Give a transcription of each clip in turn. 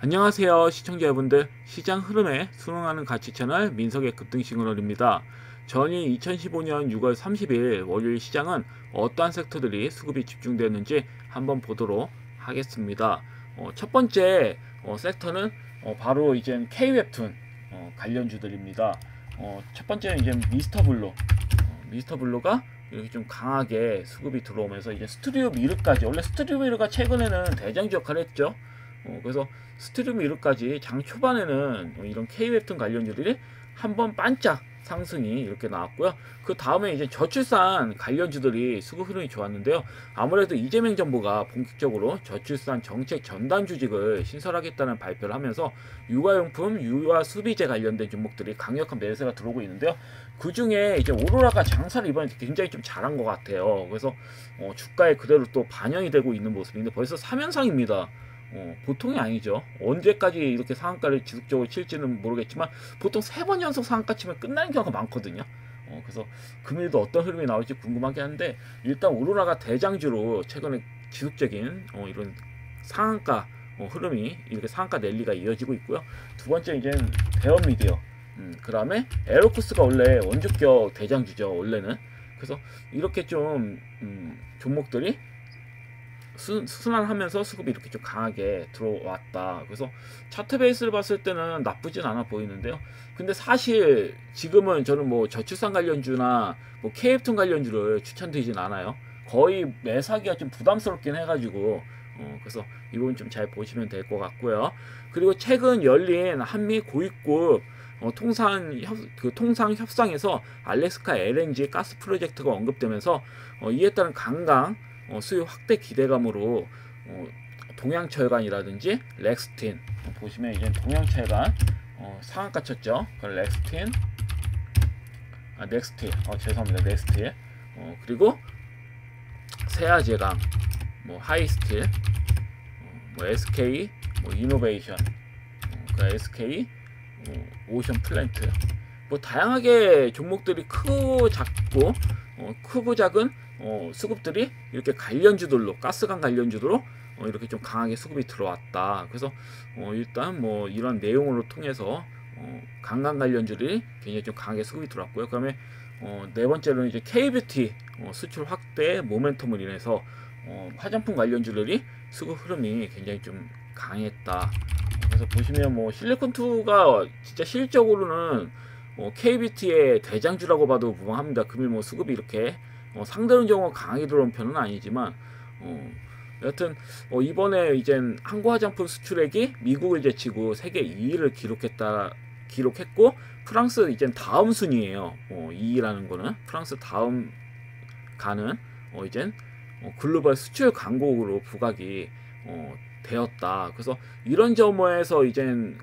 안녕하세요 시청자 여러분들, 시장 흐름에 순응하는 가치 채널 민석의 급등시그널입니다. 전일 2015년 6월 30일 월요일 시장은 어떠한 섹터들이 수급이 집중되었는지 한번 보도록 하겠습니다. 첫 번째 섹터는 바로 이제 K웹툰 관련주들입니다. 첫 번째는 이제 미스터블루가 이렇게 좀 강하게 수급이 들어오면서 이제 스튜디오 미르까지, 원래 스튜디오 미르가 최근에는 대장주 역할을 했죠. 그래서 스트리밍 이렇까지 장 초반에는 이런 K웹툰 관련주들이 한번 반짝 상승이 이렇게 나왔고요. 그 다음에 이제 저출산 관련주들이 수급 흐름이 좋았는데요. 아무래도 이재명 정부가 본격적으로 저출산 정책 전단 조직을 신설하겠다는 발표를 하면서 육아용품, 육아 수비재 관련된 종목들이 강력한 매수가 들어오고 있는데요. 그 중에 이제 오로라가 장사를 이번에 굉장히 좀 잘한 것 같아요. 그래서 주가에 그대로 또 반영이 되고 있는 모습인데 벌써 3연상입니다. 보통이 아니죠. 언제까지 이렇게 상한가를 지속적으로 칠지는 모르겠지만 보통 3번 연속 상한가 치면 끝나는 경우가 많거든요. 그래서 금일도 어떤 흐름이 나올지 궁금하긴 한데, 일단 오로라가 대장주로 최근에 지속적인 이런 상한가 흐름이 이렇게 상한가 랠리가 이어지고 있고요. 두 번째 이제 대원미디어, 그 다음에 에로쿠스가 원래 원주격 대장주죠, 원래는. 그래서 이렇게 좀 종목들이 순환하면서 수급이 이렇게 좀 강하게 들어왔다. 그래서 차트 베이스를 봤을 때는 나쁘진 않아 보이는데요. 근데 사실 지금은 저는 뭐 저출산 관련주나 뭐 K웹툰 관련주를 추천드리진 않아요. 거의 매사기가 좀 부담스럽긴 해가지고 그래서 이 부분 좀 잘 보시면 될 것 같고요. 그리고 최근 열린 한미 고위급 통상 협상에서 알래스카 LNG 가스 프로젝트가 언급되면서 이에 따른 강강 수요 확대 기대감으로 동양철강이라든지 렉스틴, 보시면 이제 동양철강 상한가 쳤죠. 그 렉스틴, 넥스틸, 죄송합니다, 넥스틸, 그리고 세아제강, 뭐 하이스틸, 뭐 SK, 뭐 이노베이션, 그 SK, 오션 플랜트, 뭐 다양하게 종목들이 크고 작고 크고 작은 수급들이 이렇게 관련주들로, 가스관 관련주들로 이렇게 좀 강하게 수급이 들어왔다. 그래서 일단 뭐 이런 내용으로 통해서 강간 관련주들이 굉장히 좀 강하게 수급이 들어왔고요. 그다음에 네 번째로는 이제 K뷰티 수출 확대 모멘텀을 인해서 화장품 관련주들이 수급 흐름이 굉장히 좀 강했다. 그래서 보시면 뭐 실리콘2가 진짜 실적으로는 KBT의 대장주라고 봐도 무방합니다. 금일 뭐 수급이 이렇게 상대적으로 경우 강하게 들어온 편은 아니지만 여하튼 이번에 이젠 한국 화장품 수출액이 미국을 제치고 세계 2위를 기록했고 프랑스 이젠 다음 순위예요. 2위라는 거는 프랑스 다음 가는 이젠 글로벌 수출 강국으로 부각이 되었다. 그래서 이런 점에서 이젠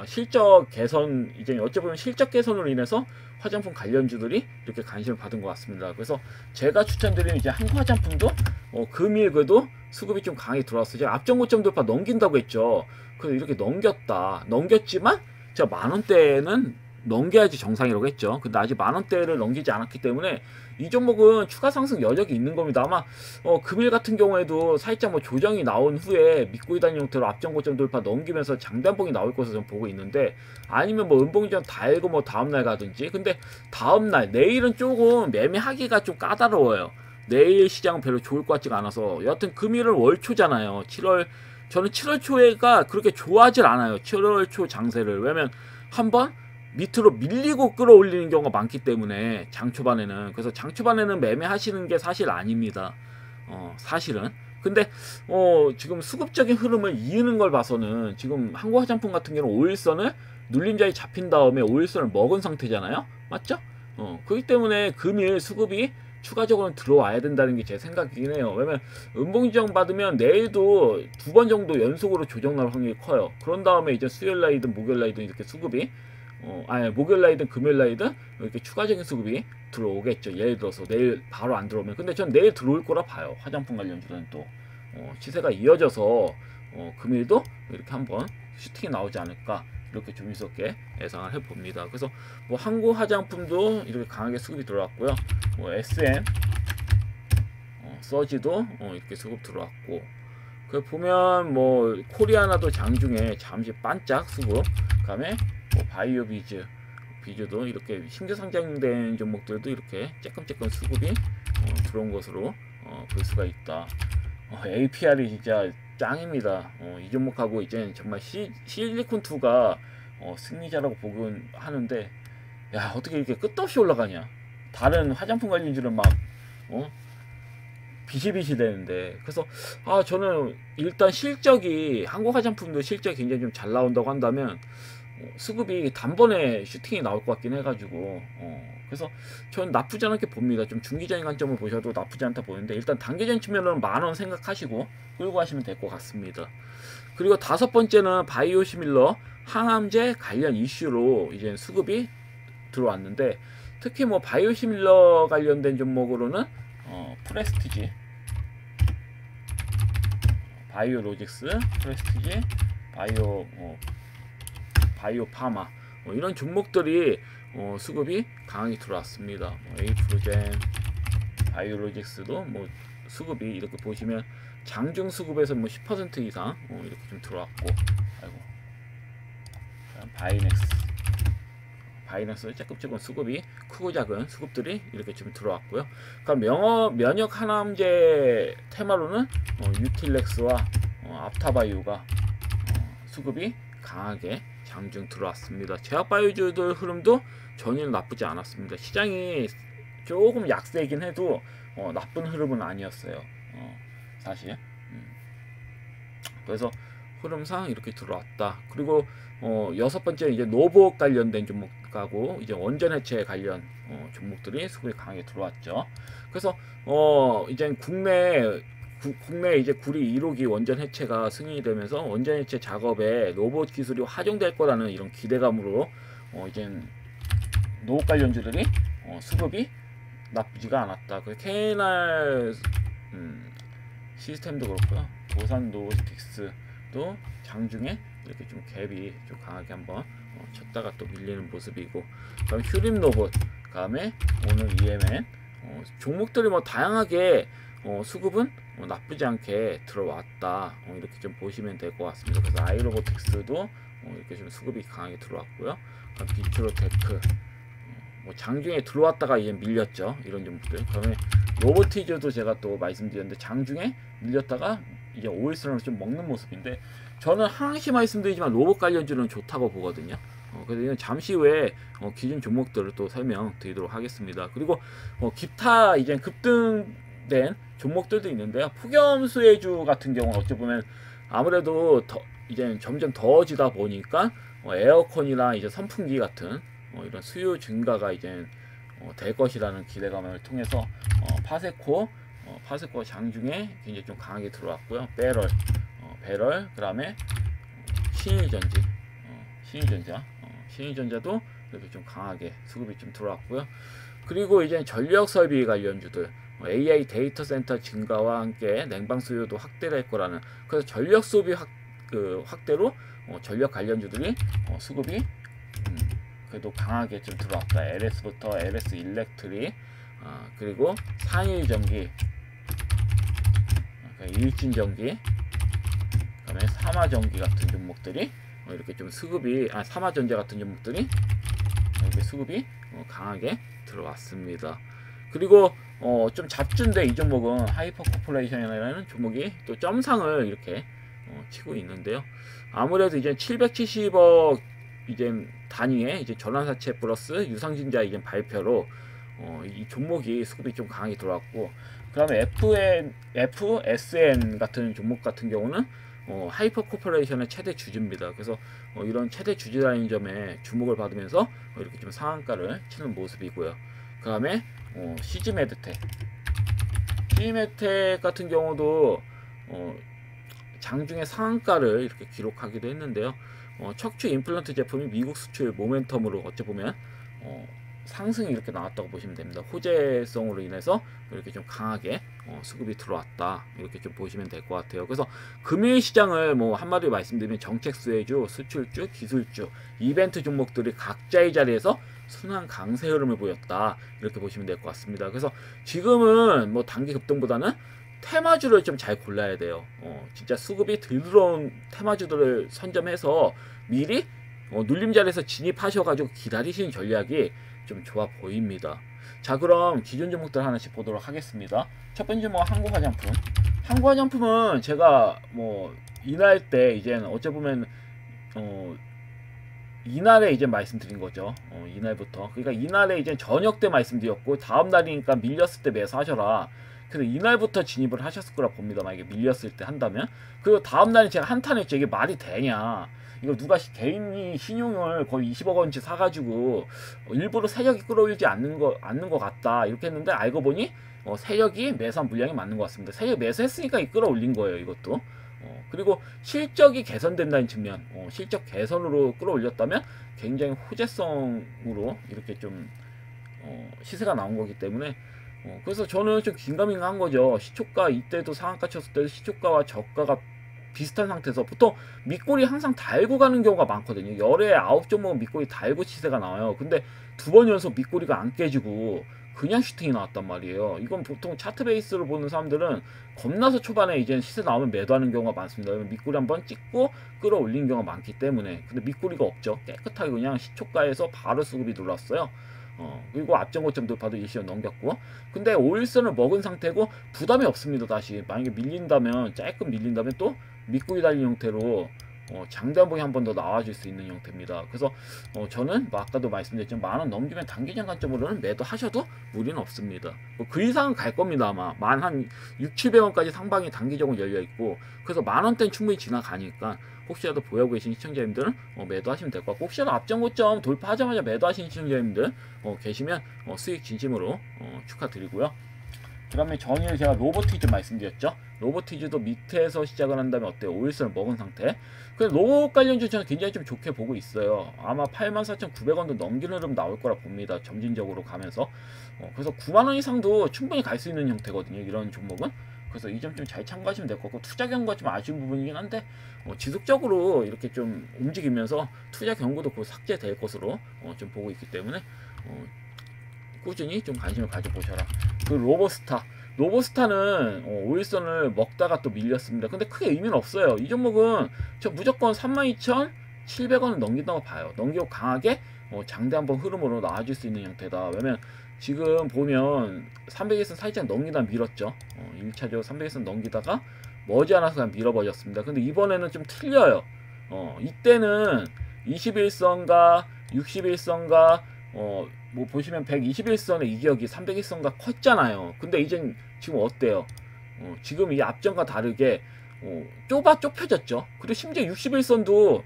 실적 개선, 이제 어찌 보면 실적 개선으로 인해서 화장품 관련주들이 이렇게 관심을 받은 것 같습니다. 그래서 제가 추천드리는 이제 한국 화장품도 금일 그래도 수급이 좀 강하게 들어왔어요. 제가 앞전 고점 돌파 넘긴다고 했죠. 그래서 이렇게 넘겼지만 제가 만원대는 넘겨야지 정상이라고 했죠. 근데 아직 만원대를 넘기지 않았기 때문에 이 종목은 추가 상승 여력이 있는 겁니다. 아마 금일 같은 경우에도 살짝 뭐 조정이 나온 후에 믿고 있다는 형태로 앞전 고점 돌파 넘기면서 장단봉이 나올 것으로 저는 보고 있는데, 아니면 뭐 은봉전 달고 뭐 다음날 가든지. 근데 다음날, 내일은 조금 매매하기가 좀 까다로워요. 내일 시장은 별로 좋을 것 같지가 않아서. 여하튼 금일은 월초잖아요. 저는 7월 초에가 그렇게 좋아하질 않아요. 7월 초 장세를. 왜냐면 한번 밑으로 밀리고 끌어올리는 경우가 많기 때문에, 장 초반에는. 그래서 장 초반에는 매매하시는 게 사실 아닙니다. 사실은. 근데 지금 수급적인 흐름을 이으는 걸 봐서는 지금 한국 화장품 같은 경우는 5일선을 눌림 자리 잡힌 다음에 5일선을 먹은 상태잖아요. 맞죠? 그렇기 때문에 금일 수급이 추가적으로 들어와야 된다는 게 제 생각이긴 해요. 왜냐면 음봉지정 받으면 내일도 2번 정도 연속으로 조정 나올 확률이 커요. 그런 다음에 이제 수요일 날이든 목요일 날이든 이렇게 수급이 목요일 날이든 금요일 날이든 이렇게 추가적인 수급이 들어오겠죠. 예를 들어서 내일 바로 안 들어오면. 근데 전 내일 들어올 거라 봐요. 화장품 관련주는 또 시세가 이어져서 금일도 이렇게 한번 슈팅이 나오지 않을까, 이렇게 조심스럽게 예상을 해봅니다. 그래서 뭐 한국 화장품도 이렇게 강하게 수급이 들어왔고요. SM 서지도 이렇게 수급 들어왔고, 그 보면 뭐 코리아나도 장중에 잠시 반짝 수급, 그다음에 뭐 바이오 비즈도 이렇게 신규 상장된 종목들도 이렇게 쬐끔쬐끔 수급이 들어온 것으로 볼 수가 있다. APR이 진짜 짱입니다. 이 종목하고 이제 정말 실리콘2가 승리자라고 보긴 하는데, 야, 어떻게 이렇게 끝없이 올라가냐. 다른 화장품 관련주는 막 비실비실 되는데. 그래서 저는 일단 실적이, 한국 화장품도 실적이 굉장히 좀 잘 나온다고 한다면 수급이 단번에 슈팅이 나올 것 같긴 해가지고 그래서 저는 나쁘지 않게 봅니다. 좀 중기적인 관점을 보셔도 나쁘지 않다 보는데, 일단 단기적인 측면으로는 10,000원 생각하시고 끌고 가시면 될 것 같습니다. 그리고 다섯 번째는 바이오시밀러 항암제 관련 이슈로 이제 수급이 들어왔는데, 특히 뭐 바이오시밀러 관련된 종목으로는 프레스티지, 바이오로직스, 프레스티지, 바이오파마 이런 종목들이 수급이 강하게 들어왔습니다. 에이프로젠, 바이오로직스도 뭐 수급이 이렇게 보시면 장중 수급에서 뭐 10% 이상 이렇게 좀 들어왔고, 아이고, 바이넥스 조금 수급이 크고 작은 수급들이 이렇게 좀 들어왔고요. 그러니까 면역 항암제 테마로는 유틸렉스와 앞타바이오가 수급이 강하게 장중 들어왔습니다. 제약바이오주들 흐름도 전혀 나쁘지 않았습니다. 시장이 조금 약세이긴 해도 나쁜 흐름은 아니었어요. 사실. 그래서 흐름상 이렇게 들어왔다. 그리고 여섯 번째 이제 노복 관련된 종목하고 이제 원전 해체 관련 종목들이 수급이 강하게 들어왔죠. 그래서 이제 국내 이제 구리 1호기 원전 해체가 승인이 되면서 원전 해체 작업에 로봇 기술이 활용될 거라는 이런 기대감으로 이제 노복 관련주들이 수급이 나쁘지가 않았다. 그 KNR 시스템도 그렇고요. 도산 로보틱스도 장중에 이렇게 좀 갭이 좀 강하게 한번 쳤다가 또 밀리는 모습이고, 그다음 휴림 로봇, 그다음에 오늘 EMN 종목들이 뭐 다양하게 수급은 나쁘지 않게 들어왔다. 이렇게 좀 보시면 될 것 같습니다. 그래서 아이로보틱스도 이렇게 좀 수급이 강하게 들어왔고요. 비트로테크 뭐 장중에 들어왔다가 이제 밀렸죠. 이런 종목들. 그다음에 로보티즈도 제가 또 말씀드렸는데 장중에 밀렸다가 이제 오일선을 좀 먹는 모습인데, 저는 항상 말씀드리지만 로봇 관련주는 좋다고 보거든요. 그래서 이건 잠시 후에 기준 종목들을 또 설명드리도록 하겠습니다. 그리고 기타 이제 급등된 종목들도 있는데요. 폭염수혜주 같은 경우는 어찌 보면 아무래도 이제 점점 더워지다 보니까 에어컨이나 이제 선풍기 같은 이런 수요 증가가 이제 될 것이라는 기대감을 통해서 파세코 장중에 굉장히 좀 강하게 들어왔고요. 배럴, 그다음에 신일전자도 이렇게 좀 강하게 수급이 좀 들어왔고요. 그리고 이제 전력 설비 관련주들 AI 데이터 센터 증가와 함께 냉방 수요도 확대될 거라는, 그래서 전력 소비 확대로 전력 관련주들이 수급이 그래도 강하게 좀 들어왔다. LS부터 LS 일렉트릭, 그리고 산일전기, 일진전기, 그다음에 삼화전기 같은 종목들이 이렇게 좀 수급이 삼화전자 같은 종목들이 이렇게 수급이 강하게 들어왔습니다. 그리고 좀 잡준데 이 종목은 하이퍼코퍼레이션이라는 종목이 또 점상을 이렇게 치고 있는데요. 아무래도 이제 770억 이제 단위의 이제 전환사채 플러스 유상증자 이제 발표로 이 종목이 수급이 좀 강하게 들어왔고, 그다음에 FSN 같은 종목 같은 경우는 하이퍼 코퍼레이션의 최대 주주입니다. 그래서 이런 최대 주주라는 점에 주목을 받으면서 이렇게 좀 상한가를 치는 모습이고요. 그 다음에 CG메드텍 같은 경우도 장중에 상한가를 이렇게 기록하기도 했는데요. 척추 임플란트 제품이 미국 수출 모멘텀으로 어찌 보면 상승이 이렇게 나왔다고 보시면 됩니다. 호재성으로 인해서 이렇게 좀 강하게 수급이 들어왔다, 이렇게 좀 보시면 될 것 같아요. 그래서 금일 시장을 뭐 한마디로 말씀드리면 정책 수혜주, 수출주, 기술주, 이벤트 종목들이 각자의 자리에서 순환 강세 흐름을 보였다, 이렇게 보시면 될 것 같습니다. 그래서 지금은 뭐 단기 급등보다는 테마주를 좀 잘 골라야 돼요. 진짜 수급이 덜 들어온 테마주들을 선점해서 미리 눌림 자리에서 진입하셔가지고 기다리시는 전략이 좀 좋아 보입니다. 자, 그럼 기존 종목들 하나씩 보도록 하겠습니다. 첫 번째 뭐 한국화장품. 한국화장품은 제가 뭐 이날 때 이제 어째 보면 이날에 이제 말씀드린 거죠. 이날부터. 그러니까 이날에 이제 저녁 때 말씀드렸고 다음 날이니까 밀렸을 때 매수하셔라. 그래서 이날부터 진입을 하셨을 거라 봅니다. 만약에 밀렸을 때 한다면. 그리고 다음 날에 제가 한탄했죠. 이게 말이 되냐. 이거 누가 개인이 신용을 거의 20억 원치 사가지고 일부러 세력이 끌어올리지 않는 것 같다. 이렇게 했는데 알고 보니 세력이 매수한 물량이 맞는 것 같습니다. 세력 매수했으니까 끌어올린 거예요. 이것도. 그리고 실적이 개선된다는 측면, 실적 개선으로 끌어올렸다면 굉장히 호재성으로 이렇게 좀 시세가 나온 거기 때문에 그래서 저는 좀 긴가민가한 거죠. 시초가 이때도 상한가 쳤을 때도 시초가와 저가가 비슷한 상태에서 보통 밑골이 항상 달고 가는 경우가 많거든요. 열에 9종목은 밑골이 달고 시세가 나와요. 근데 두 번 연속 밑골이가 안 깨지고 그냥 슈팅이 나왔단 말이에요. 이건 보통 차트 베이스를 보는 사람들은 겁나서 초반에 이제 시세 나오면 매도하는 경우가 많습니다. 밑골이 한번 찍고 끌어올리는 경우가 많기 때문에. 근데 밑골이가 없죠. 깨끗하게 그냥 시초가에서 바로 수급이 들어왔어요. 그리고 앞전고점 돌파도 일시간 넘겼고, 근데 5일선을 먹은 상태고 부담이 없습니다. 다시 만약에 밀린다면, 조금 밀린다면 또 밑골이 달린 형태로 장대한봉이 한 번 더 나와줄 수 있는 형태입니다. 그래서 저는 뭐 아까도 말씀드렸지만 만원 넘기면 단기전 관점으로는 매도하셔도 무리는 없습니다. 그 이상은 갈 겁니다. 아마 한 600~700원까지 상방이 단기적으로 열려있고, 그래서 만원대는 충분히 지나가니까 혹시라도 보유하고 계신 시청자님들은 매도하시면 될 것 같고, 혹시라도 앞전고점 돌파하자마자 매도하신 시청자님들 계시면 수익 진심으로 축하드리고요. 그 다음에 전일 제가 로보티즈 말씀드렸죠. 로보티즈도 밑에서 시작을 한다면 어때요? 5일선을 먹은 상태. 그래서 로봇 관련주 저는 굉장히 좀 좋게 보고 있어요. 아마 84,900원도 넘기는 흐름 나올 거라 봅니다. 점진적으로 가면서. 그래서 9만원 이상도 충분히 갈 수 있는 형태거든요. 이런 종목은. 그래서 이 점 좀 잘 참고하시면 될 것 같고, 투자 경고가 좀 아쉬운 부분이긴 한데 지속적으로 이렇게 좀 움직이면서 투자 경고도 곧 삭제될 것으로 좀 보고 있기 때문에 꾸준히 좀 관심을 가져보셔라. 그 로보스타는 5일선을 먹다가 또 밀렸습니다. 근데 크게 의미는 없어요. 이 종목은 저 무조건 32,700원을 넘긴다고 봐요. 넘기고 강하게 장대 한번 흐름으로 나와줄 수 있는 형태다. 왜냐면 지금 보면 300일선 살짝 넘기다 밀었죠. 1차적으로 300일선 넘기다가 머지않아서 그냥 밀어버렸습니다. 근데 이번에는 좀 틀려요. 이때는 21선과 61선과 뭐 보시면 121선의 이격이 301선과 컸잖아요. 근데 이젠 지금 어때요? 지금 이 앞전과 다르게 좁혀졌죠. 그리고 심지어 61선도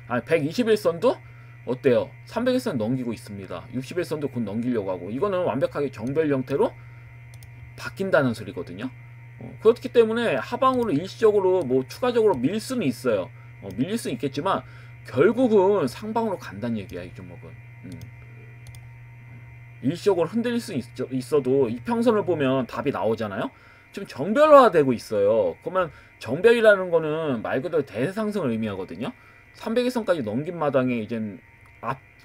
121선도 어때요? 301선 넘기고 있습니다. 61선도 곧 넘기려고 하고, 이거는 완벽하게 정별 형태로 바뀐다는 소리거든요. 그렇기 때문에 하방으로 일시적으로 뭐 추가적으로 밀 수는 있어요. 밀릴 수는 있겠지만 결국은 상방으로 간다는 얘기야. 이 종목은 일시적으로 흔들릴 수 있어도 이평선을 보면 답이 나오잖아요. 지금 정별화되고 있어요. 그러면 정별이라는 거는 말 그대로 대상승을 의미하거든요. 300일선까지 넘긴 마당에 이젠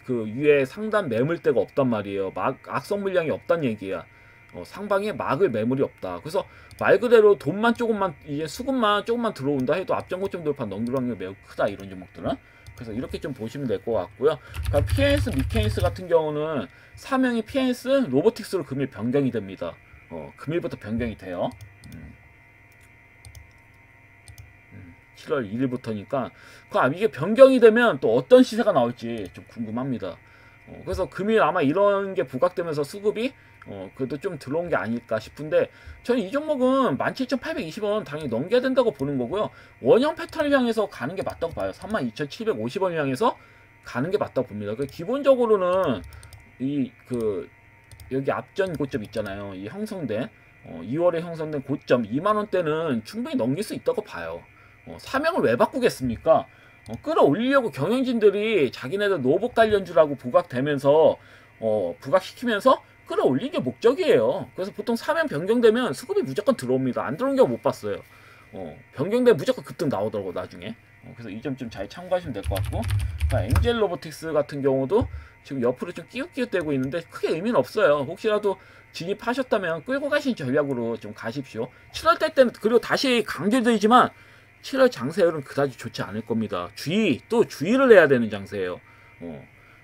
그 위에 상단 매물대가 없단 말이에요. 악성 물량이 없단 얘기야. 상방에 막을 매물이 없다. 그래서 말 그대로 돈만 조금만, 이제 수급만 조금만 들어온다 해도 앞전고점 돌파 넘길 확률이 매우 크다. 이런 종목들은. 그래서 이렇게 좀 보시면 될 것 같고요. 그러니까 PNS, 미케인스 같은 경우는 사명이 PNS, 로보틱스로 금일 변경이 됩니다. 금일부터 변경이 돼요. 7월 1일부터니까 이게 변경이 되면 또 어떤 시세가 나올지 좀 궁금합니다. 그래서 금일 아마 이런 게 부각되면서 수급이 그래도 좀 들어온 게 아닐까 싶은데, 저는 이 종목은 17,820원 당연히 넘겨야 된다고 보는 거고요. 원형 패턴을 향해서 가는 게 맞다고 봐요. 32,750원을 향해서 가는 게 맞다고 봅니다. 기본적으로는 여기 앞전 고점 있잖아요. 이 형성된 2월에 형성된 고점 2만원대는 충분히 넘길 수 있다고 봐요. 사명을 왜 바꾸겠습니까? 끌어올리려고 경영진들이 자기네들 노복 관련주라고 부각되면서 부각시키면서 끌어올린 게 목적이에요. 그래서 보통 사면 변경되면 수급이 무조건 들어옵니다. 안 들어온 경우 못 봤어요. 변경되면 무조건 급등 나오더라고 나중에. 그래서 이 점 좀 잘 참고하시면 될 것 같고, 엔젤 로보틱스 같은 경우도 지금 옆으로 좀 끼웃끼웃대고 있는데 크게 의미는 없어요. 혹시라도 진입하셨다면 끌고 가신 전략으로 좀 가십시오. 7월달 때는, 그리고 다시 강조드리지만 7월 장세율은 그다지 좋지 않을 겁니다. 주의를 해야 되는 장세예요.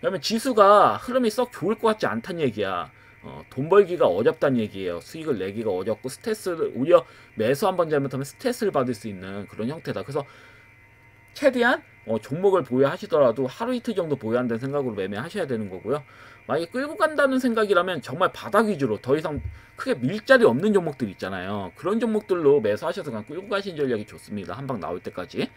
왜냐면 지수가 흐름이 썩 좋을 것 같지 않다는 얘기야. 돈 벌기가 어렵다는 얘기예요. 수익을 내기가 어렵고 스트레스를, 오히려 매수 한번 잘못하면 스트레스를 받을 수 있는 그런 형태다. 그래서 최대한 종목을 보유하시더라도 하루 이틀 정도 보유한다는 생각으로 매매하셔야 되는 거고요. 만약에 끌고 간다는 생각이라면 정말 바닥 위주로 더 이상 크게 밀 자리 없는 종목들 있잖아요. 그런 종목들로 매수하셔서 그냥 끌고 가신 전략이 좋습니다. 한 방 나올 때까지.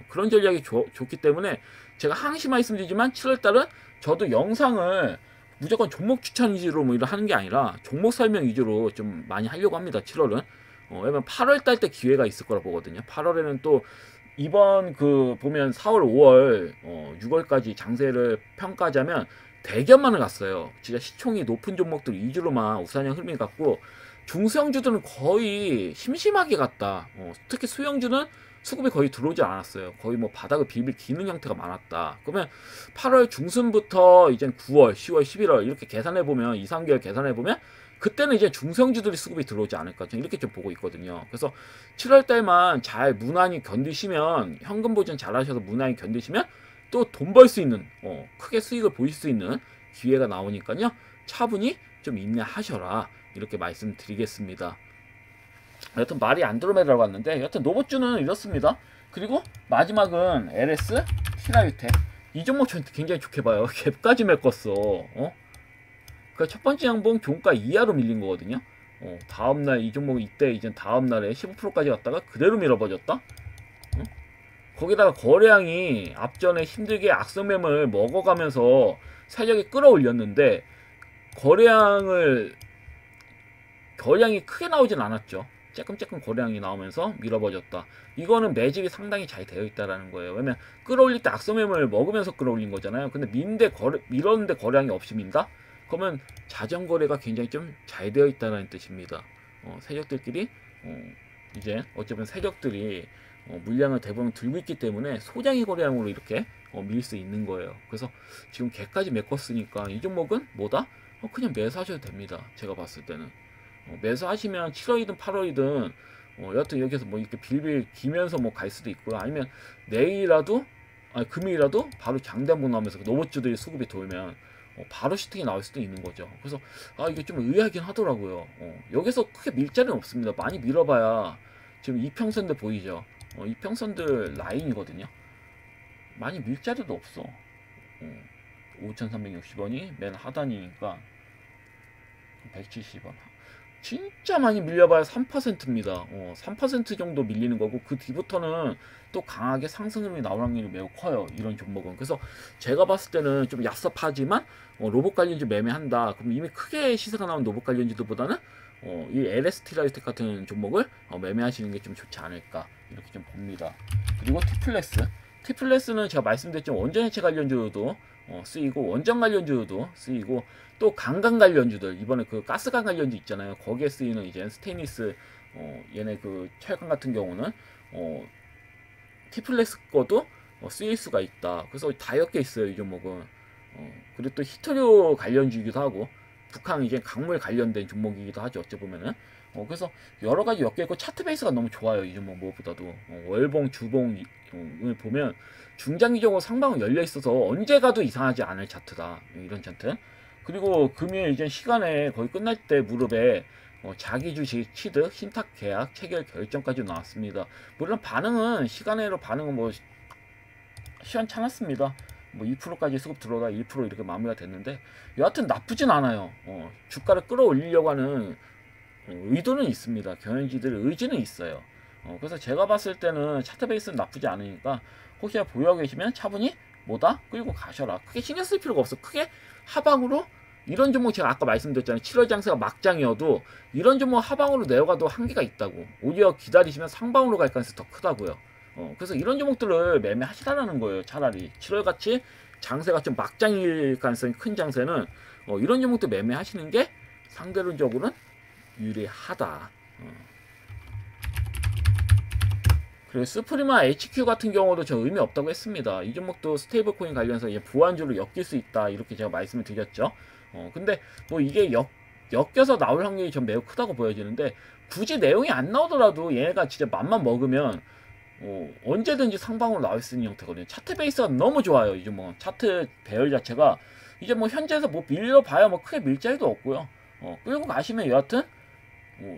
그런 전략이 좋기 때문에 제가 항시 말씀드리지만 7월달은 저도 영상을 무조건 종목 추천 위주로 뭐 이런 하는 게 아니라 종목 설명 위주로 좀 많이 하려고 합니다. 7월은. 왜냐면 8월달 때 기회가 있을 거라 보거든요. 8월에는 또 이번 보면 4월, 5월, 6월까지 장세를 평가하자면 대기업만을 갔어요. 진짜 시총이 높은 종목들 위주로만 우상향 흐름이 갔고, 중소형주들은 거의 심심하게 갔다. 특히 수형주는 수급이 거의 들어오지 않았어요. 거의 뭐 바닥을 빌빌 기는 형태가 많았다. 그러면 8월 중순부터 이제 9월, 10월, 11월 이렇게 계산해보면, 2, 3개월 계산해보면 그때는 이제 중소형주들이 수급이 들어오지 않을까, 이렇게 좀 보고 있거든요. 그래서 7월달만 잘 무난히 견디시면, 현금 보전 잘 하셔서 무난히 견디시면 또 돈 벌 수 있는, 크게 수익을 보실 수 있는 기회가 나오니까요. 차분히 좀 인내하셔라, 이렇게 말씀드리겠습니다. 여튼 말이 안드로메다라고 왔는데, 여튼 노보주는 이렇습니다. 그리고 마지막은 LS 티라유텍. 이 종목 전 굉장히 좋게 봐요. 갭까지 메꿨어. 그 첫 번째 양봉 종가 이하로 밀린 거거든요. 다음날 이 종목이 이때 이제 다음날에 15%까지 갔다가 그대로 밀어버렸다. 거기다가 거래량이 앞전에 힘들게 악성매물 먹어가면서 세력이 끌어올렸는데 거래량이 크게 나오진 않았죠. 쬐끔쬐끔 거래량이 나오면서 밀어버렸다. 이거는 매집이 상당히 잘 되어 있다라는 거예요. 왜냐면 끌어올릴 때 악성매물을 먹으면서 끌어올린 거잖아요. 근데 밀었는데 거래량이 없이 민다? 그러면 자전거래가 굉장히 좀 잘 되어 있다는 뜻입니다. 세력들끼리 이제 어쩌면 세력들이 물량을 대부분 들고 있기 때문에 소장이 거래량으로 이렇게 밀 수 있는 거예요. 그래서 지금 개까지 메꿨으니까 이 종목은 뭐다? 그냥 매수하셔도 됩니다. 제가 봤을 때는 매수하시면 7월이든 8월이든 여하튼 여기서 뭐 이렇게 빌빌 기면서 뭐 갈 수도 있고요. 아니면 내일이라도, 아니 금일이라도 바로 장대 한번 나오면서 노봇주들이 수급이 돌면 바로 슈팅이 나올 수도 있는 거죠. 그래서 이게 좀 의아하긴 하더라고요. 여기서 크게 밀자리는 없습니다. 많이 밀어봐야 지금 이평선들 보이죠. 이평선들 라인이거든요. 많이 밀자리도 없어. 5,360원이 맨 하단이니까 170원. 진짜 많이 밀려봐야 3%입니다. 3% 정도 밀리는 거고, 그 뒤부터는 또 강하게 상승 흐름이 나올 확률이 매우 커요. 이런 종목은. 그래서 제가 봤을 때는 좀 얍삽하지만 로봇 관련주 매매한다. 그럼 이미 크게 시세가 나온 로봇 관련주들보다는 이 LS 티라유텍 같은 종목을 매매하시는 게 좀 좋지 않을까, 이렇게 좀 봅니다. 그리고 T플레스는 제가 말씀드렸지만 원전해체 관련주도 쓰이고, 원전 관련주도 쓰이고, 또 강간 관련주들, 이번에 그 가스관 관련주 있잖아요. 거기에 쓰이는 이제 스테인리스, 얘네 그 철강 같은 경우는 T플레스 거도 쓰일 수가 있다. 그래서 다 엮여 있어요, 이 종목은. 그리고 또 히토류 관련주이기도 하고, 북한 이제 강물 관련된 종목이기도 하죠, 어찌 보면은. 그래서 여러 가지 엮여 있고, 차트 베이스가 너무 좋아요, 이 종목 무엇보다도. 월봉, 주봉을 보면 중장기적으로 상방은 열려 있어서 언제 가도 이상하지 않을 차트다, 이런 차트. 그리고 금일 이제 시간에 거의 끝날 때 무릎에 자기 주식 취득, 신탁 계약 체결 결정까지 나왔습니다. 물론 시간으로 반응은 뭐 시원찮았습니다. 뭐 2%까지 수급 들어오다 1% 이렇게 마무리가 됐는데, 여하튼 나쁘진 않아요. 주가를 끌어올리려고 하는 의도는 있습니다. 경영진들의 의지는 있어요. 그래서 제가 봤을 때는 차트 베이스는 나쁘지 않으니까 혹시나 보유하고 계시면 차분히 뭐다? 끌고 가셔라. 크게 신경 쓸 필요가 없어. 크게 하방으로 이런 종목, 제가 아까 말씀드렸잖아요. 7월 장세가 막장이어도 이런 종목 하방으로 내려가도 한계가 있다고. 오히려 기다리시면 상방으로 갈 가능성이 더 크다고요. 그래서 이런 종목들을 매매하시라는 거예요. 차라리 7월같이 장세가 좀 막장일 가능성이 큰 장세는 이런 종목들 매매하시는 게 상대론적으로는 유리하다. 그리고 스프리마 HQ 같은 경우도 저 의미 없다고 했습니다. 이 종목도 스테이블 코인 관련해서 이제 보안주로 엮일 수 있다 이렇게 제가 말씀을 드렸죠. 근데 뭐 이게 엮여서 나올 확률이 전 매우 크다고 보여지는데, 굳이 내용이 안 나오더라도 얘가 진짜 맘만 먹으면 언제든지 상방으로 나올 수 있는 형태거든요. 차트 베이스가 너무 좋아요. 이제 뭐 차트 배열 자체가 이제 뭐 현재에서 뭐 밀려봐야 뭐 크게 밀 자리도 없고요. 끌고 가시면 여하튼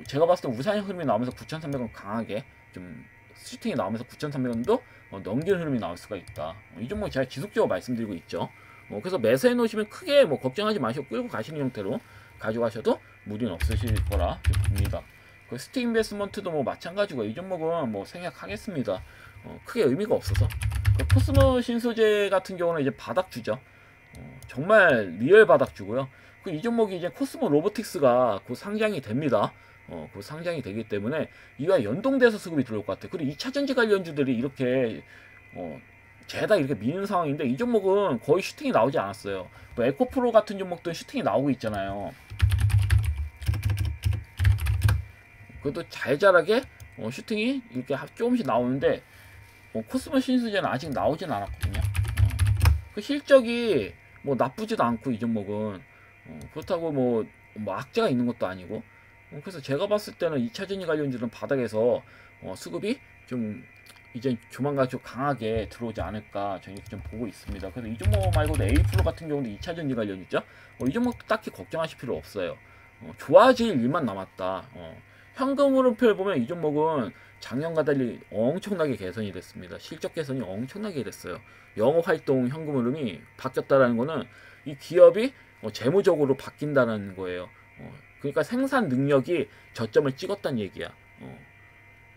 제가 봤을 때 우상향 흐름이 나오면서 9,300원 강하게 좀 슈팅이 나오면서 9,300원도 넘기는 흐름이 나올 수가 있다. 이 종목 제가 지속적으로 말씀드리고 있죠. 그래서 매수해 놓으시면 크게 뭐 걱정하지 마시고 끌고 가시는 형태로 가져가셔도 무리는 없으실 거라 봅니다. 그 스틱 인베스트먼트도 뭐 마찬가지고 이 종목은 뭐 생략하겠습니다. 크게 의미가 없어서. 그 코스모 신소재 같은 경우는 이제 바닥주죠. 정말 리얼 바닥주고요. 그 이 종목이 이제 코스모 로보틱스가 곧 상장이 됩니다. 곧 상장이 되기 때문에 이와 연동돼서 수급이 들어올 것 같아요. 그리고 2차전지 관련주들이 이렇게 죄다 이렇게 미는 상황인데, 이 종목은 거의 슈팅이 나오지 않았어요. 뭐 에코프로 같은 종목도 슈팅이 나오고 있잖아요. 그래도 잘잘하게 슈팅이 이렇게 조금씩 나오는데, 코스모 신소재는 아직 나오진 않았거든요. 그 실적이 뭐 나쁘지도 않고 이 종목은 그렇다고 뭐 악재가 있는 것도 아니고, 그래서 제가 봤을 때는 2차전지 관련주는 바닥에서 수급이 좀 이제 조만간 좀 강하게 들어오지 않을까 저는 이렇게 좀 보고 있습니다. 그래서 이 종목 말고도 A프로 같은 경우도 2차전지 관련 있죠. 이 종목도 딱히 걱정하실 필요 없어요. 좋아질 일만 남았다. 현금 흐름표를 보면 이 종목은 작년과 달리 엄청나게 개선이 됐습니다. 실적 개선이 엄청나게 됐어요. 영업활동 현금 흐름이 바뀌었다라는 거는 이 기업이 재무적으로 바뀐다는 거예요. 그러니까 생산 능력이 저점을 찍었다는 얘기야.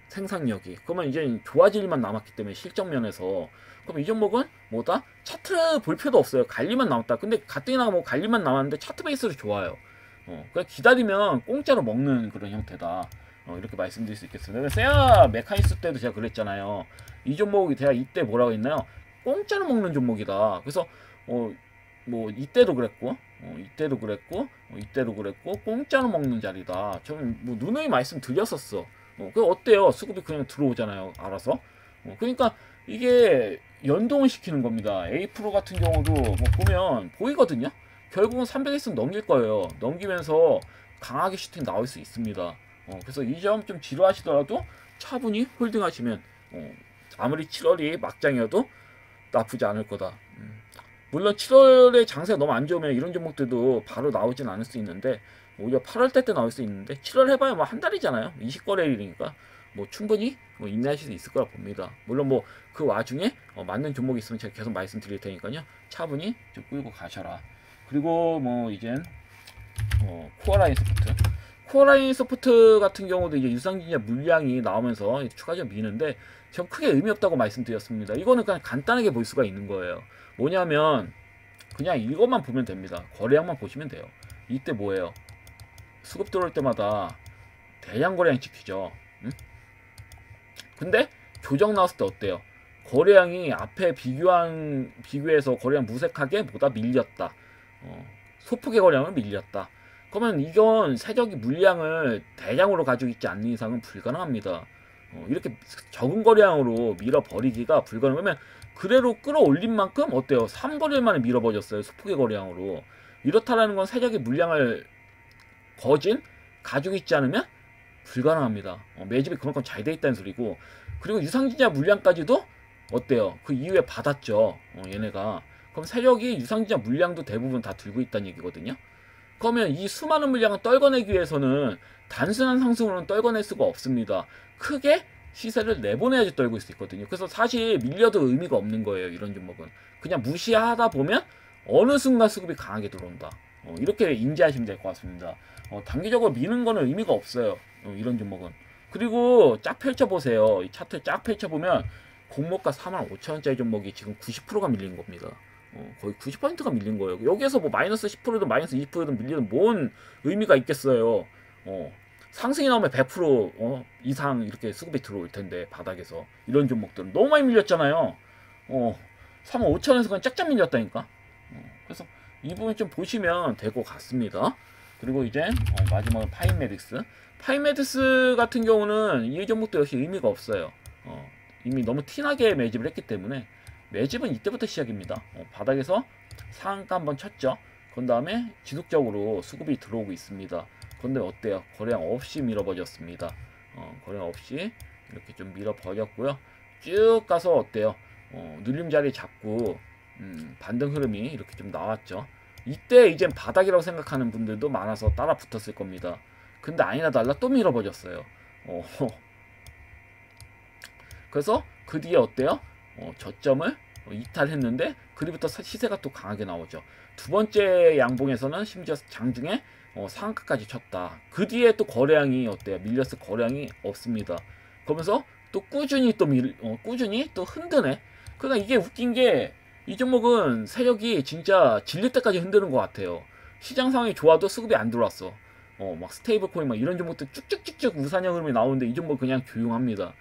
생산력이. 그러면 이제 좋아질 일만 남았기 때문에 실적 면에서. 그럼 이 종목은 뭐다? 차트 볼 필요도 없어요. 관리만 남았다. 근데 가뜩이나 뭐 관리만 남았는데 차트 베이스로 좋아요. 그냥 기다리면 공짜로 먹는 그런 형태다. 이렇게 말씀드릴 수 있겠습니다. 세아 메카니스 때도 제가 그랬잖아요. 이 종목이 제가 이때 뭐라고 했나요? 공짜로 먹는 종목이다. 그래서 뭐 이때도 그랬고, 이때도 그랬고, 이때도 그랬고, 공짜로 먹는 자리다. 저는 뭐 누누이 말씀드렸었어. 그 어때요? 수급이 그냥 들어오잖아요. 알아서. 그러니까 이게 연동을 시키는 겁니다. A 프로 같은 경우도 뭐 보면 보이거든요. 결국은 300S는 넘길 거예요. 넘기면서 강하게 슈팅 나올 수 있습니다. 그래서 이 점 좀 지루하시더라도 차분히 홀딩하시면 아무리 7월이 막장이어도 나쁘지 않을 거다. 물론 7월에 장세가 너무 안 좋으면 이런 종목들도 바로 나오진 않을 수 있는데, 오히려 8월달 때 나올 수 있는데, 7월 해봐야 뭐 한 달이잖아요. 20거래일이니까 뭐 충분히 인내하실 수 있을 거라 봅니다. 물론 뭐 그 와중에 맞는 종목이 있으면 제가 계속 말씀드릴 테니까요. 차분히 좀 끌고 가셔라. 그리고 뭐 이젠 코어라인 소프트. 코어라인 소프트 같은 경우도 이제 유상증자 물량이 나오면서 추가적으로 미는데, 전 크게 의미 없다고 말씀드렸습니다. 이거는 그냥 간단하게 볼 수가 있는 거예요. 뭐냐면 그냥 이것만 보면 됩니다. 거래량만 보시면 돼요. 이때 뭐예요? 수급 들어올 때마다 대량 거래량 찍히죠. 응? 근데 조정 나왔을 때 어때요? 거래량이 앞에 비교해서 거래량 무색하게 보다 밀렸다. 소폭의 거래량을 밀렸다. 그러면 이건 세력이 물량을 대량으로 가지고 있지 않는 이상은 불가능합니다. 이렇게 적은 거래량으로 밀어버리기가 불가능하면, 그대로 끌어올린 만큼 어때요? 3거래일 만에 밀어버렸어요. 소폭의 거래량으로. 이렇다라는 건 세력이 물량을 거진 가지고 있지 않으면 불가능합니다. 매집이 그만큼 잘 돼 있다는 소리고, 그리고 유상증자 물량까지도 어때요? 그 이후에 받았죠. 얘네가. 그럼 세력이 유상증자 물량도 대부분 다 들고 있다는 얘기거든요. 그러면 이 수많은 물량을 떨궈내기 위해서는 단순한 상승으로는 떨궈낼 수가 없습니다. 크게 시세를 내보내야지 떨굴 수 있거든요. 그래서 사실 밀려도 의미가 없는 거예요. 이런 종목은 그냥 무시하다 보면 어느 순간 수급이 강하게 들어온다. 이렇게 인지하시면 될 것 같습니다. 단기적으로 미는 거는 의미가 없어요. 이런 종목은. 그리고 쫙 펼쳐보세요. 이 차트 쫙 펼쳐보면 공모가 45,000원짜리 종목이 지금 90%가 밀린 겁니다. 거의 90%가 밀린 거예요. 여기에서 뭐 마이너스 10%든 마이너스 20%든 밀리는 뭔 의미가 있겠어요. 상승이 나오면 100% 이상 이렇게 수급이 들어올 텐데, 바닥에서 이런 종목들은 너무 많이 밀렸잖아요. 35,000원에서 그냥 쫙쫙 밀렸다니까. 그래서 이 부분 좀 보시면 될 것 같습니다. 그리고 이제 마지막은 파인메딕스. 파인메딕스 같은 경우는 이 종목도 역시 의미가 없어요. 이미 너무 티나게 매집을 했기 때문에 매집은 이때부터 시작입니다. 바닥에서 상한가 한번 쳤죠. 그 다음에 지속적으로 수급이 들어오고 있습니다. 근데 어때요? 거래량 없이 밀어버렸습니다. 거래량 없이 이렇게 좀 밀어버렸고요. 쭉 가서 어때요? 눌림자리 잡고 반등 흐름이 이렇게 좀 나왔죠. 이때 이젠 바닥이라고 생각하는 분들도 많아서 따라 붙었을 겁니다. 근데 아니나 달라 또 밀어버렸어요. 그래서 그 뒤에 어때요? 저점을 이탈했는데 그리부터 시세가 또 강하게 나오죠. 두 번째 양봉에서는 심지어 장중에 상한가까지 쳤다. 그 뒤에 또 거래량이 어때요? 밀렸을 거래량이 없습니다. 그러면서 또 꾸준히 꾸준히 또 흔드네. 그러니까 이게 웃긴 게 이 종목은 세력이 진짜 질릴 때까지 흔드는 것 같아요. 시장 상황이 좋아도 수급이 안 들어왔어. 막 스테이블 코인 막 이런 종목들 쭉쭉쭉쭉 우상향 흐름이 나오는데 이 종목 그냥 조용합니다.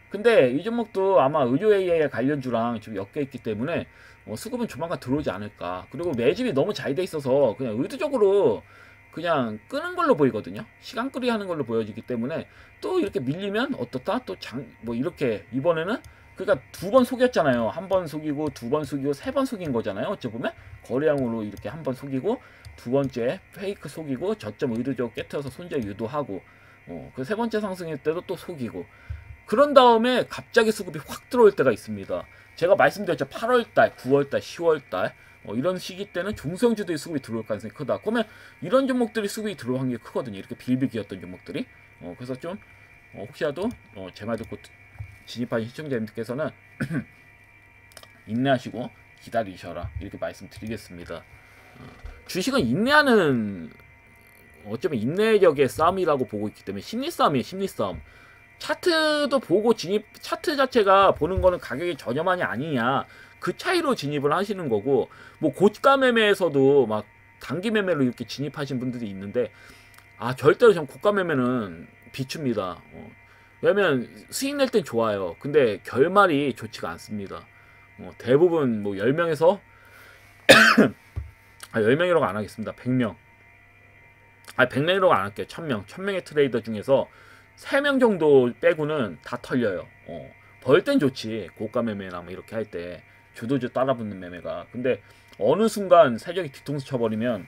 근데 이 종목도 아마 의료 AI 관련주랑 좀 엮여 있기 때문에 수급은 조만간 들어오지 않을까. 그리고 매집이 너무 잘 돼 있어서 그냥 의도적으로 그냥 끄는 걸로 보이거든요. 시간 끌이 하는 걸로 보여지기 때문에 또 이렇게 밀리면 어떻다? 또 뭐 이렇게 이번에는 그러니까 두 번 속였잖아요. 한 번 속이고 두 번 속이고 세 번 속인 거잖아요. 어찌 보면 거래량으로 이렇게 한 번 속이고 두 번째 페이크 속이고 저점 의도적으로 깨트려서 손절 유도하고 그 세 번째 상승일 때도 또 속이고 그런 다음에 갑자기 수급이 확 들어올 때가 있습니다. 제가 말씀드렸죠. 8월달, 9월달, 10월달 이런 시기 때는 중성주들이 수급이 들어올 가능성이 크다. 그러면 이런 종목들이 수급이 들어올 확률이 크거든요. 이렇게 빌비기였던 종목들이. 그래서 좀 혹시라도 제 말 듣고 진입하신 시청자님들께서는 인내하시고 기다리셔라 이렇게 말씀드리겠습니다. 주식은 인내하는 어쩌면 인내력의 싸움이라고 보고 있기 때문에 심리 싸움이에요. 심리 싸움. 차트도 보고 차트 자체가 보는 거는 가격이 저렴하냐 아니냐 그 차이로 진입을 하시는 거고 뭐 고가 매매에서도 막 단기 매매로 이렇게 진입하신 분들이 있는데 절대로 전 고가 매매는 비춥니다. 왜냐면 수익 낼 땐 좋아요. 근데 결말이 좋지가 않습니다. 대부분 뭐 10명에서 10명이라고 안 하겠습니다. 100명 100명이라고 안 할게요. 1000명 1000명의 트레이더 중에서 3명 정도 빼고는 다 털려요. 벌 땐 좋지. 고가 매매나 뭐 이렇게 할 때 주도주 따라붙는 매매가. 근데 어느 순간 세력이 뒤통수 쳐버리면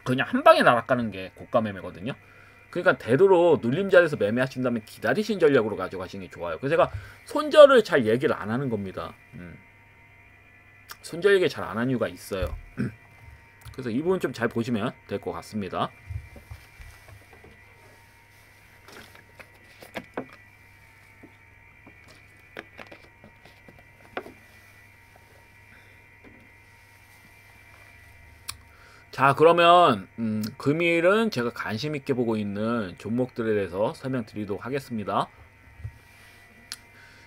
그냥 한 방에 날아가는 게 고가 매매거든요. 그러니까 되도록 눌림자리에서 매매하신 다음에 기다리신 전략으로 가져가시는 게 좋아요. 그래서 제가 손절을 잘 얘기를 안 하는 겁니다. 손절 얘기 잘 안 하는 이유가 있어요. 그래서 이 부분 좀 잘 보시면 될 것 같습니다. 자, 그러면 금일은 제가 관심 있게 보고 있는 종목들에 대해서 설명드리도록 하겠습니다.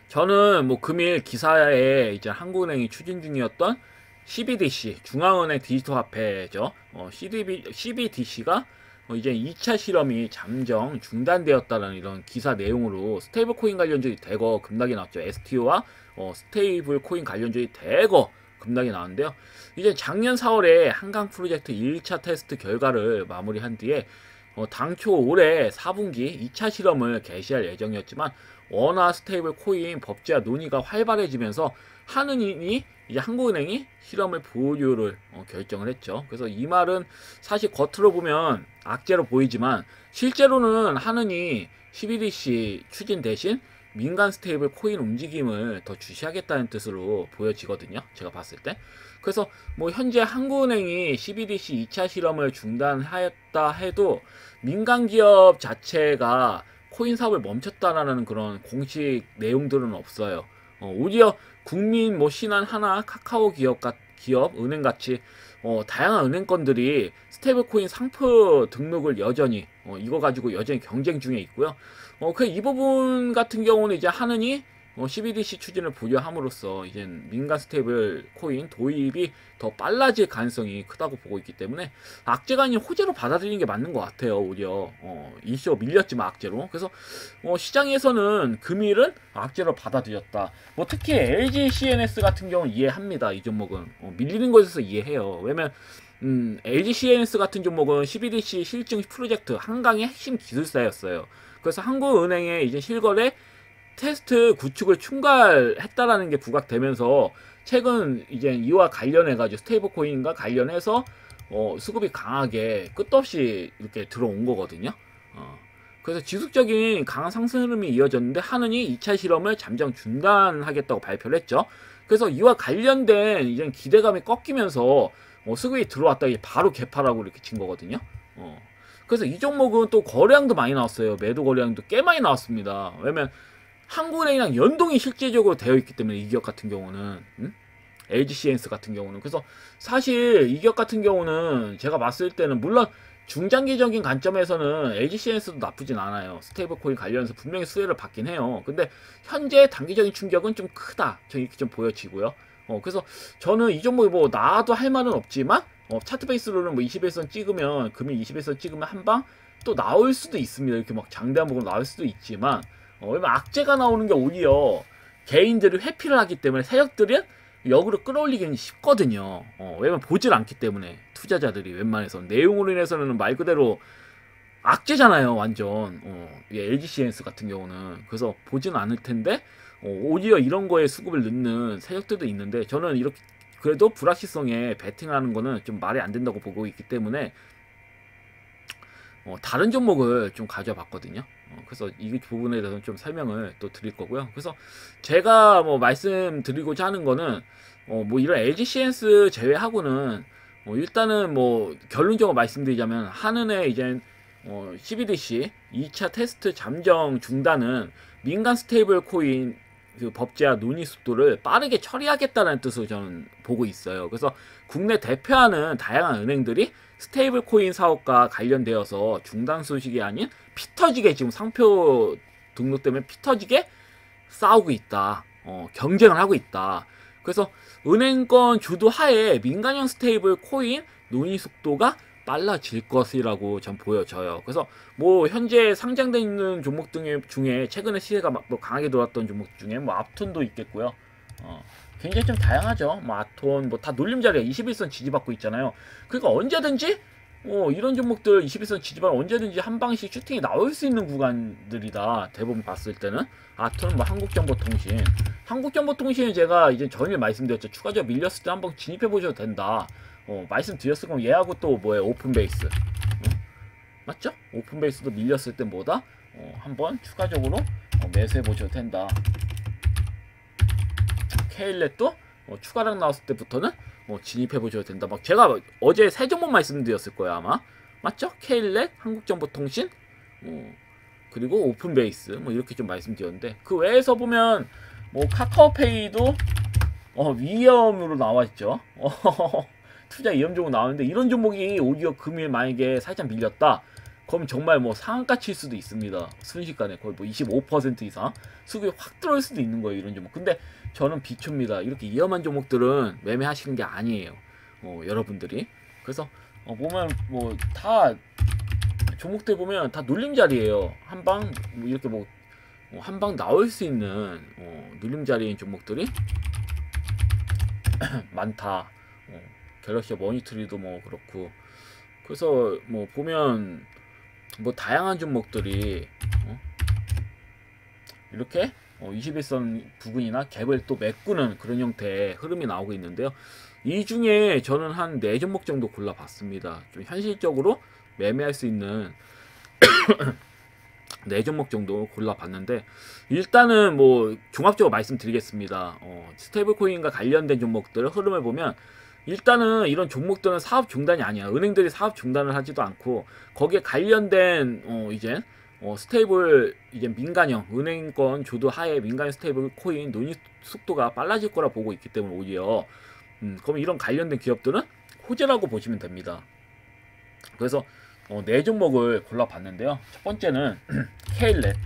저는 뭐 금일 기사에 이제 한국은행이 추진 중이었던 CBDC 중앙은행 디지털 화폐죠. CBDC가 이제 2차 실험이 잠정 중단되었다는 이런 기사 내용으로 스테이블 코인 관련주의 대거 급락이 나왔죠. STO와 스테이블 코인 관련주의 대거 급락이 나왔는데요. 이제 작년 4월에 한강 프로젝트 1차 테스트 결과를 마무리한 뒤에 당초 올해 4분기 2차 실험을 개시할 예정이었지만 원화 스테이블 코인 법제화 논의가 활발해지면서 한은이 이제 한국은행이 실험을 보류를 결정을 했죠. 그래서 이 말은 사실 겉으로 보면 악재로 보이지만 실제로는 한은이 CBDC 추진 대신 민간 스테이블 코인 움직임을 더 주시하겠다는 뜻으로 보여지거든요. 제가 봤을 때. 그래서 뭐 현재 한국은행이 CBDC 2차 실험을 중단하였다 해도 민간 기업 자체가 코인 사업을 멈췄다라는 그런 공식 내용들은 없어요. 오히려 국민, 뭐 신한, 하나, 카카오 기업, 은행 같이 다양한 은행권들이 스테이블 코인 상표 등록을 여전히 이거 가지고 여전히 경쟁 중에 있고요. 그 이 부분 같은 경우는 이제 하느니 CBDC 추진을 보류함으로써 이제 민간 스테이블 코인 도입이 더 빨라질 가능성이 크다고 보고 있기 때문에 악재가 아닌 호재로 받아들이는 게 맞는 것 같아요. 오히려 이슈가 밀렸지만 악재로. 그래서 시장에서는 금일은 악재로 받아들였다. 뭐 특히 LG CNS 같은 경우는 이해합니다. 이 종목은 밀리는 것에서 이해해요. 왜냐면 LG CNS 같은 종목은 CBDC 실증 프로젝트 한강의 핵심 기술사였어요. 그래서 한국은행의 이제 실거래 테스트 구축을 충갈했다라는 게 부각되면서 최근 이제 이와 관련해 가지고 스테이블 코인과 관련해서 수급이 강하게 끝없이 이렇게 들어온 거거든요. 그래서 지속적인 강한 상승 흐름이 이어졌는데 하느니 2차 실험을 잠정 중단하겠다고 발표를 했죠. 그래서 이와 관련된 이제 기대감이 꺾이면서 수급이 들어왔다 바로 개파라고 이렇게 친 거거든요. 그래서 이 종목은 또 거래량도 많이 나왔어요. 매도 거래량도 꽤 많이 나왔습니다. 왜냐면 한국은행이랑 연동이 실질적으로 되어 있기 때문에 이 기업 같은 경우는 LGCNS 같은 경우는 그래서 사실 이 기업 같은 경우는 제가 봤을 때는 물론 중장기적인 관점에서는 LGCNS도 나쁘진 않아요. 스테이블 코인 관련해서 분명히 수혜를 받긴 해요. 근데 현재 단기적인 충격은 좀 크다. 저 이렇게 좀 보여지고요. 그래서 저는 이 종목이 뭐 나와도 할 말은 없지만 차트 베이스로는 뭐 21선 찍으면 금일 21선 찍으면 한 방 또 나올 수도 있습니다. 이렇게 막 장대한 목으로 나올 수도 있지만 왜냐면 악재가 나오는 게 오히려 개인들이 회피를 하기 때문에 세력들은 역으로 끌어올리기는 쉽거든요. 왜냐면 보질 않기 때문에 투자자들이 웬만해서 내용으로 인해서는 말 그대로 악재잖아요. 완전 LGCNS 같은 경우는 그래서 보지는 않을 텐데 오히려 이런 거에 수급을 넣는 세력들도 있는데 저는 이렇게 그래도 불확실성에 베팅하는 거는 좀 말이 안 된다고 보고 있기 때문에 다른 종목을 좀 가져봤거든요. 그래서 이 부분에 대해서는 좀 설명을 또 드릴 거고요. 그래서 제가 뭐 말씀드리고자 하는 거는 뭐 이런 LGCNS 제외하고는 일단은 뭐 결론적으로 말씀드리자면 한은의 이제 CBDC 2차 테스트 잠정 중단은 민간 스테이블 코인 그 법제화 논의 속도를 빠르게 처리하겠다는 뜻으로 저는 보고 있어요. 그래서 국내 대표하는 다양한 은행들이 스테이블 코인 사업과 관련되어서 중단 소식이 아닌 피터지게 지금 상표 등록 때문에 피터지게 싸우고 있다. 경쟁을 하고 있다. 그래서 은행권 주도하에 민간형 스테이블 코인 논의 속도가 빨라질 것이라고 전 보여져요. 그래서 뭐 현재 상장되어 있는 종목 중에 최근에 시세가 뭐 강하게 돌았던 종목 중에 뭐 앞톤도 있겠고요. 굉장히 좀 다양하죠. 뭐 아톤 뭐 다 놀림자리야. 21선 지지받고 있잖아요. 그러니까 언제든지 이런 종목들 21선 지지받아 언제든지 한 방씩 슈팅이 나올 수 있는 구간들이다. 대부분 봤을 때는 아톤은 뭐 한국정보통신. 한국정보통신은 제가 이제 전에 말씀드렸죠. 추가적으로 밀렸을 때 한번 진입해 보셔도 된다. 말씀드렸을 거면 얘하고 또 뭐예요? 오픈베이스. 맞죠? 오픈베이스도 밀렸을 때 뭐다? 한번 추가적으로 매수해 보셔도 된다. K렛도 추가량 나왔을 때부터는 진입해 보셔도 된다. 막 제가 어제 세 종목 말씀드렸을 거예요 아마. 맞죠? K렛, 한국정보통신, 그리고 오픈베이스 뭐 이렇게 좀 말씀드렸는데 그 외에서 보면 뭐 카카오페이도 위험으로 나와있죠. 투자 위험 종목 나오는데 이런 종목이 오히려 금일 만약에 살짝 밀렸다. 그럼 정말 뭐 상한가 칠 수도 있습니다. 순식간에 거의 뭐 25% 이상 수급이 확 들어올 수도 있는 거예요. 이런 종목. 근데 저는 비초입니다. 이렇게 위험한 종목들은 매매하시는 게 아니에요. 여러분들이. 그래서 보면 뭐 다 종목들 보면 다 눌림자리예요. 한방 뭐 이렇게 뭐 한방 나올 수 있는 눌림자리인 종목들이 많다. 갤럭시 머니트리도 뭐 그렇고 그래서 뭐 보면 뭐 다양한 종목들이 이렇게 21선 부근이나 갭을 또 메꾸는 그런 형태의 흐름이 나오고 있는데요. 이 중에 저는 한 4종목 정도 골라봤습니다. 좀 현실적으로 매매할 수 있는 4종목 정도 골라봤는데 일단은 뭐 종합적으로 말씀드리겠습니다. 스테이블 코인과 관련된 종목들 흐름을 보면 일단은 이런 종목들은 사업 중단이 아니야. 은행들이 사업 중단을 하지도 않고 거기에 관련된 이제 스테이블 이제 민간형 은행권 주도 하에 민간 스테이블 코인 논의 속도가 빨라질 거라 보고 있기 때문에 오히려 그럼 이런 관련된 기업들은 호재라고 보시면 됩니다. 그래서 4종목을 골라봤는데요. 첫 번째는 K렛.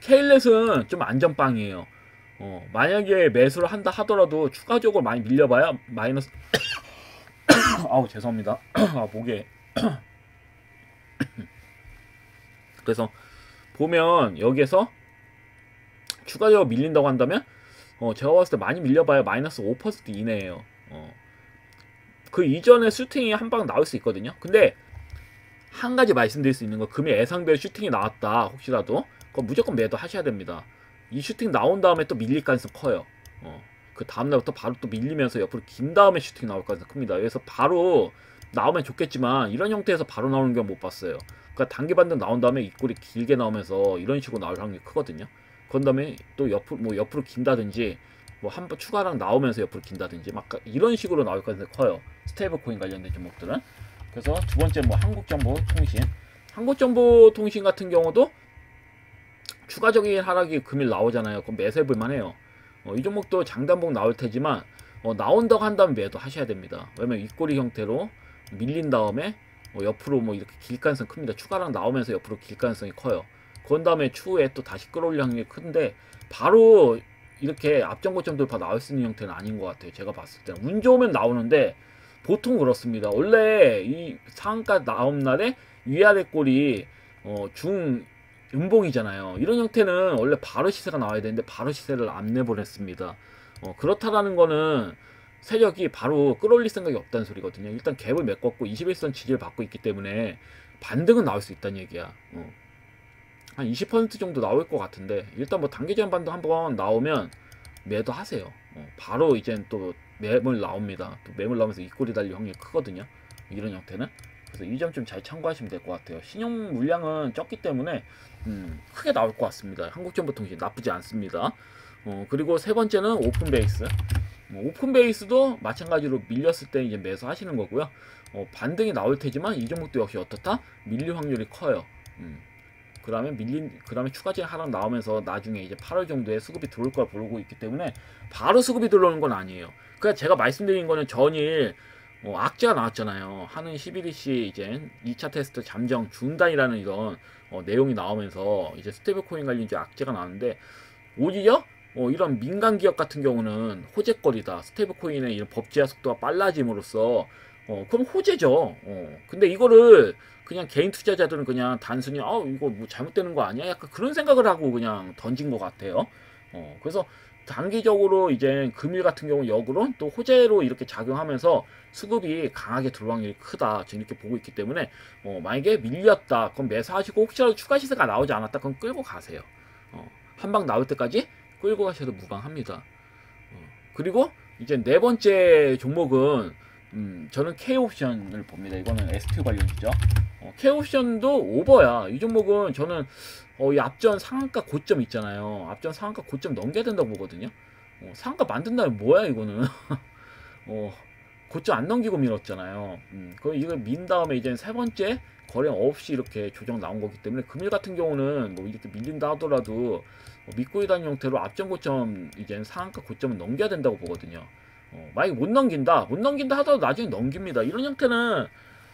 K렛은 좀 안전빵이에요. 만약에 매수를 한다 하더라도 추가적으로 많이 밀려봐야 마이너스 아우 죄송합니다. 목에 그래서 보면 여기에서 추가적으로 밀린다고 한다면 제가 봤을 때 많이 밀려봐야 마이너스 5% 이내에요. 그 이전에 슈팅이 한 방 나올 수 있거든요. 근데 한 가지 말씀드릴 수 있는 거, 금일 예상대로 슈팅이 나왔다 혹시라도 그럼 무조건 매도 하셔야 됩니다. 이 슈팅 나온 다음에 또 밀릴 가능성 커요. 그 다음날부터 바로 또 밀리면서 옆으로 긴 다음에 슈팅 나올 가능성 큽니다. 그래서 바로 나오면 좋겠지만 이런 형태에서 바로 나오는 경우 못 봤어요. 그러니까 단기 반등 나온 다음에 입꼬리 길게 나오면서 이런 식으로 나올 확률이 크거든요. 그런 다음에 또 옆으로 긴다든지 뭐 한 번 추가랑 나오면서 옆으로 긴다든지 막 이런 식으로 나올 가능성이 커요. 스테이블 코인 관련된 종목들은. 그래서 두 번째 뭐 한국정보통신. 한국정보통신 같은 경우도 추가적인 하락이 금일 나오잖아요. 그럼 매수해볼만 해요. 이 종목도 장단봉 나올 테지만 나온다고 한다면 매도 하셔야 됩니다. 왜냐면 윗꼬리 형태로 밀린 다음에 옆으로 뭐 이렇게 길 가능성이 큽니다. 추가랑 나오면서 옆으로 길 가능성이 커요. 그런 다음에 추후에 또 다시 끌어올릴 확률이 큰데 바로 이렇게 앞전고점 돌파 나올 수 있는 형태는 아닌 것 같아요. 제가 봤을 때는 운 좋으면 나오는데 보통 그렇습니다. 원래 이 상한가 나온 날에 위아래 꼴이 음봉이잖아요. 이런 형태는 원래 바로 시세가 나와야 되는데 바로 시세를 안 내보냈습니다. 그렇다라는 거는 세력이 바로 끌어올릴 생각이 없다는 소리거든요. 일단 갭을 메꿨고 21선 지지를 받고 있기 때문에 반등은 나올 수 있다는 얘기야. 한 20% 정도 나올 것 같은데 일단 뭐 단기전 반등 한번 나오면 매도하세요. 바로 이젠 또 매물 나옵니다. 또 매물 나오면서 윗꼬리 달릴 확률이 크거든요. 이런 형태는. 그래서 이 점 좀 잘 참고하시면 될 것 같아요. 신용 물량은 적기 때문에 크게 나올 것 같습니다. 한국정보통신 나쁘지 않습니다. 그리고 세 번째는 오픈베이스. 오픈베이스도 마찬가지로 밀렸을 때 이제 매수하시는 거고요. 반등이 나올 테지만 이 종목도 역시 어떻다? 밀릴 확률이 커요. 그다음에 추가적인 하락 나오면서 나중에 이제 8월 정도에 수급이 들어올 걸 보고 있기 때문에 바로 수급이 들어오는 건 아니에요. 그러니까 제가 말씀드린 거는 전일 악재가 나왔잖아요. 하는 11일시 이제 2차 테스트 잠정 중단이라는 이런 내용이 나오면서 이제 스테이블 코인 관련 이제 악재가 나왔는데 오히려 이런 민간 기업 같은 경우는 호재거리다. 스테이블 코인의 이런 법제화 속도가 빨라짐으로써 그럼 호재죠. 근데 이거를 그냥 개인 투자자들은 그냥 단순히 이거 뭐 잘못되는 거 아니야? 약간 그런 생각을 하고 그냥 던진 것 같아요. 그래서 단기적으로 이제 금일 같은 경우 역으로 또 호재로 이렇게 작용하면서 수급이 강하게 들어올 확률이 크다. 지금 이렇게 보고 있기 때문에 만약에 밀렸다. 그럼 매수하시고 혹시라도 추가 시세가 나오지 않았다. 그럼 끌고 가세요. 한 방 나올 때까지 끌고 가셔도 무방합니다. 그리고 이제 네 번째 종목은 저는 K옵션을 봅니다. 이거는 ST 관련이죠. K옵션도 오버야. 이 종목은 저는 이 앞전 상한가 고점 있잖아요. 앞전 상한가 고점 넘겨야 된다고 보거든요. 상한가 만든다면 뭐야 이거는. 고점 안 넘기고 밀었잖아요. 그럼 이걸 민 다음에 이제 세 번째 거래 없이 이렇게 조정 나온 거기 때문에 금일 같은 경우는 뭐 이렇게 밀린다 하더라도 믿고 있다는 형태로 앞전 고점 이제 상한가 고점은 넘겨야 된다고 보거든요. 만약에 못 넘긴다 하더라도 나중에 넘깁니다. 이런 형태는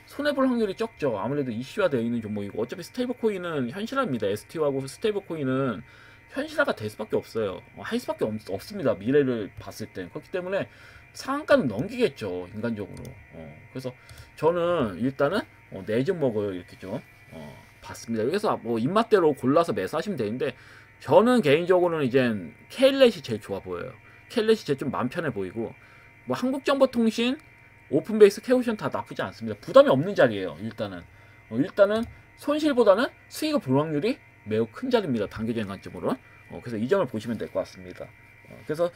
손해볼 확률이 적죠. 아무래도 이슈화 되어 있는 종목이고 어차피 스테이블 코인은 현실화입니다. ST하고 스테이블 코인은 현실화가 될 수밖에 없어요. 할 수밖에 없습니다. 미래를 봤을 때. 그렇기 때문에 상한가는 넘기겠죠. 인간적으로. 그래서 저는 일단은 네 종목을 이렇게 좀 봤습니다. 그래서 뭐 입맛대로 골라서 매수하시면 되는데 저는 개인적으로는 이젠 K렛이 제일 좋아 보여요. K렛이 제일 좀 마음 편해 보이고 뭐 한국정보통신, 오픈베이스, K옵션 다 나쁘지 않습니다. 부담이 없는 자리예요. 일단은 손실보다는 수익을 볼 확률이 매우 큰 자리입니다. 단기적인 관점으로. 그래서 이 점을 보시면 될 것 같습니다. 그래서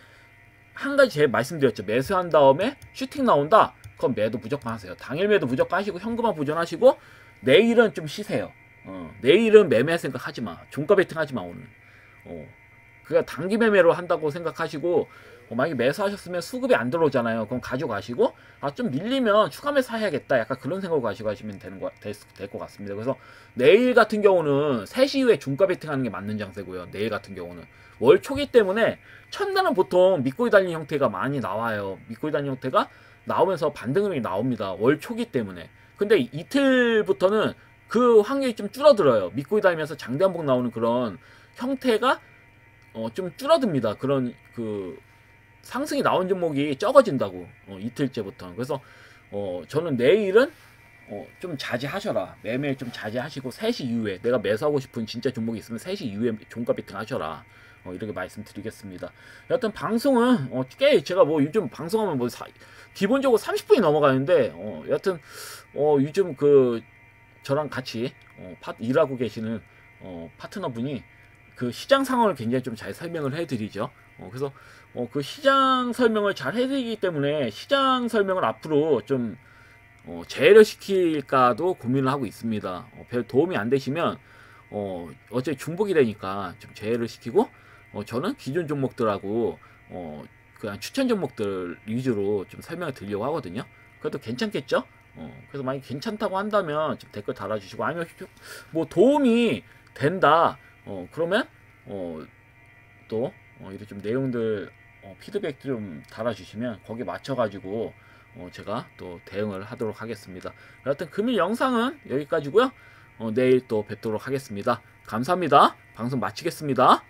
한 가지 제가 말씀드렸죠. 매수한 다음에 슈팅 나온다. 그럼 매도 무조건 하세요. 당일 매도 무조건 하시고 현금화 보존하시고 내일은 좀 쉬세요. 내일은 매매할 생각 하지 마. 종가 베팅 하지 마 오늘. 그러니까 단기 매매로 한다고 생각하시고 만약에 매수하셨으면 수급이 안 들어오잖아요. 그럼 가져가시고 좀 밀리면 추가 매수해야겠다. 약간 그런 생각으로 가시면 될 것 같습니다. 그래서 내일 같은 경우는 3시 이후에 중가 베팅하는 게 맞는 장세고요. 내일 같은 경우는 월 초기 때문에 첫날은 보통 밑꼬리 달린 형태가 많이 나와요. 밑꼬리 달린 형태가 나오면서 반등이 나옵니다. 월 초기 때문에. 근데 이틀부터는 그 확률이 좀 줄어들어요. 밑꼬리 달리면서 장대한봉 나오는 그런 형태가 좀 줄어듭니다. 그런 상승이 나온 종목이 적어진다고 이틀째부터. 그래서 저는 내일은 좀 자제하셔라. 매매 좀 자제하시고 3시 이후에 내가 매수하고 싶은 진짜 종목이 있으면 3시 이후에 종가 베팅 하셔라. 이렇게 말씀드리겠습니다. 여하튼 방송은 꽤 제가 뭐 요즘 방송하면 뭐 기본적으로 30분이 넘어가는데 여하튼 요즘 저랑 같이 일하고 계시는 파트너분이 그 시장 상황을 굉장히 좀 잘 설명을 해드리죠. 그래서 그 시장 설명을 잘 해드리기 때문에 시장 설명을 앞으로 좀 제외를 시킬까도 고민을 하고 있습니다. 별 도움이 안 되시면 어차피 중복이 되니까 좀 제외를 시키고 저는 기존 종목들하고 그냥 추천 종목들 위주로 좀 설명을 드리려고 하거든요. 그래도 괜찮겠죠? 그래서 만약 괜찮다고 한다면 좀 댓글 달아주시고, 아니면 뭐 도움이 된다 그러면 또 이렇게 좀 내용들 피드백 좀 달아주시면 거기에 맞춰가지고 제가 또 대응을 하도록 하겠습니다. 여하튼 금일 영상은 여기까지고요. 내일 또 뵙도록 하겠습니다. 감사합니다. 방송 마치겠습니다.